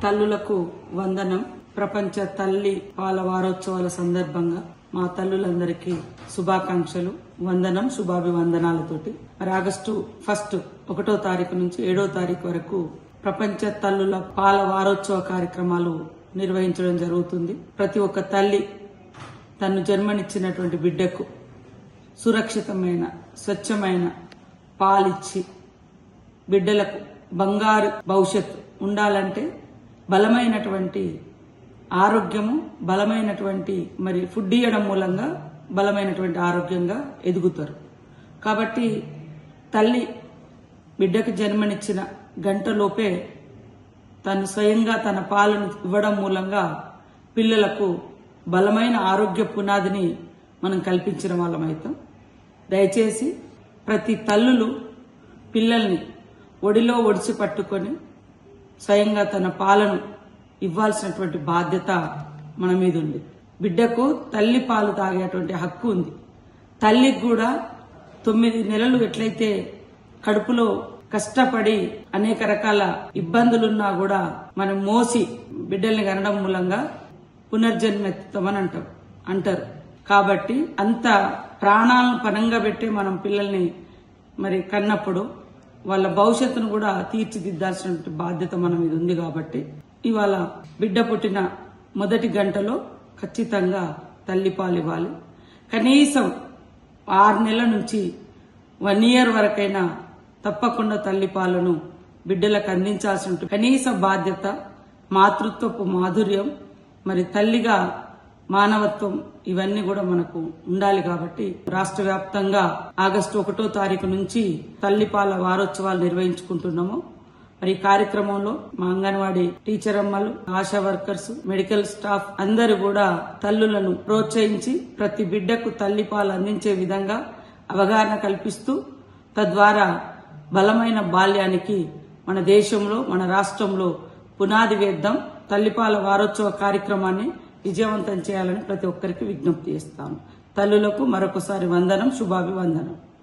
తల్లులకు వందనం. ప్రపంచ తల్లి పాల వారోత్సవాల సందర్భంగా మా తల్లులందరికీ శుభాకాంక్షలు, వందనం, శుభాభివందనాలతోటి. మరి ఆగస్టు 1వ తారీఖు నుంచి 7వ తారీఖు వరకు ప్రపంచ తల్లుల పాల వారోత్సవ కార్యక్రమాలు నిర్వహించడం జరుగుతుంది. ప్రతి ఒక్క తల్లి తను జన్మనిచ్చినటువంటి బిడ్డకు సురక్షితమైన, స్వచ్ఛమైన పాలిచ్చి బిడ్డలకు బంగారు భవిష్యత్తు ఉండాలంటే బలమైనటువంటి ఆరోగ్యము, బలమైనటువంటి మరి ఫుడ్ ఇవ్వడం మూలంగా బలమైనటువంటి ఆరోగ్యంగా ఎదుగుతారు. కాబట్టి తల్లి బిడ్డకు జన్మనిచ్చిన గంటలోపే తను స్వయంగా తన పాలను ఇవ్వడం మూలంగా పిల్లలకు బలమైన ఆరోగ్య పునాదిని మనం కల్పించిన వాళ్ళమైతాం. దయచేసి ప్రతి తల్లులు పిల్లల్ని ఒడిలో ఒడిసి పట్టుకొని స్వయంగా తన పాలను ఇవ్వాల్సినటువంటి బాధ్యత మన మీద ఉంది. బిడ్డకు తల్లి పాలు తాగేటువంటి హక్కు ఉంది. తల్లికి కూడా 9 నెలలు ఎట్లయితే కడుపులో కష్టపడి అనేక రకాల ఇబ్బందులున్నా కూడా మనం మోసి బిడ్డల్ని కనడం మూలంగా పునర్జన్మెత్తుతామని అంటారు. కాబట్టి అంత ప్రాణాలను పనంగా పెట్టి మనం పిల్లల్ని మరి కన్నప్పుడు వాళ్ళ భవిష్యత్తును కూడా తీర్చిదిద్దాల్సిన బాధ్యత మన మీద ఉంది. కాబట్టి ఇవాళ బిడ్డ పుట్టిన మొదటి గంటలో ఖచ్చితంగా తల్లిపాలు ఇవ్వాలి. కనీసం 6 నెలల నుంచి 1 ఇయర్ వరకైనా తప్పకుండా తల్లిపాలను బిడ్డలకు అందించాల్సిన కనీస బాధ్యత, మాతృత్వపు మాధుర్యం, మరి తల్లిగా మానవత్వం ఇవన్నీ కూడా మనకు ఉండాలి. కాబట్టి రాష్ట్ర వ్యాప్తంగా ఆగస్టు 1వ తారీఖు నుంచి తల్లిపాల వారోత్సవాలు నిర్వహించుకుంటున్నాము. మరి ఈ కార్యక్రమంలో మా అంగన్వాడీ టీచర్ అమ్మలు, ఆశా వర్కర్స్, మెడికల్ స్టాఫ్ అందరూ కూడా తల్లులను ప్రోత్సహించి ప్రతి బిడ్డకు తల్లిపాలు అందించే విధంగా అవగాహన కల్పిస్తూ తద్వారా బలమైన బాల్యానికి మన దేశంలో, మన రాష్ట్రంలో పునాది వేద్దాం. తల్లిపాల వారోత్సవ కార్యక్రమాన్ని విజయవంతం చేయాలని ప్రతి ఒక్కరికి విజ్ఞప్తి చేస్తాను. తల్లులకు మరొకసారి వందనం, శుభాభివందనం.